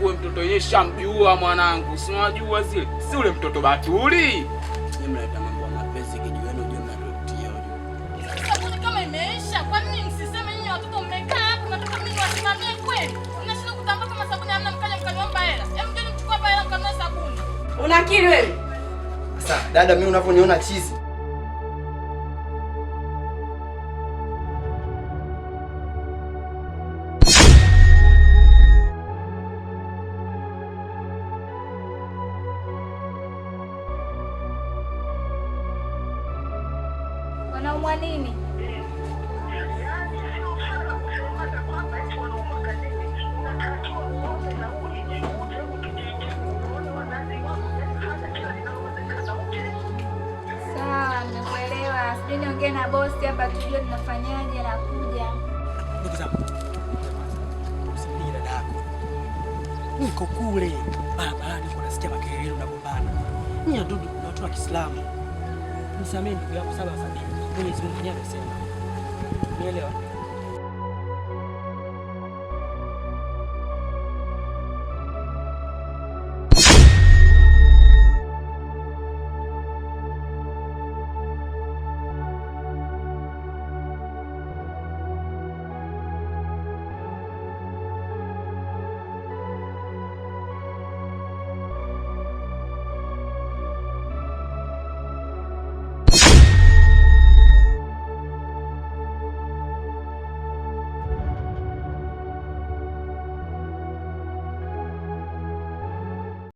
mwanangu, wewe mtoto yeye shamjua mwanangu. Si unajua zile. Si ule mtoto Batuli. Mnaleta mambo ya mapenzi kijiweni ujue mnatutia ujue. Sabuni kama imeisha, kwa nini msiseme nyinyi watoto mmekaa hapo nataka mimi wasimamie kweli? Unashinda kutamba kama sabuni hamna mkaja mkaniomba hela. Hebu njoo mchukue hapa hela mkanunue sabuni. Una akili wewe? Sasa dada, mimi unavyoniona chizi. Wanaumwa nini? Sawa, nimekuelewa. Sijui niongee na bosi hapa tujue tunafanyaje na kuja. Ndugu zangu, usimpigie dada yako. Niko kule barabarani, nasikia makelele unagombana. Nyinyi ndugu na watu wa Kiislamu. Nisamee ndugu yako 7 Mwenyezi Mungu mwenyewe anasema. Unielewa?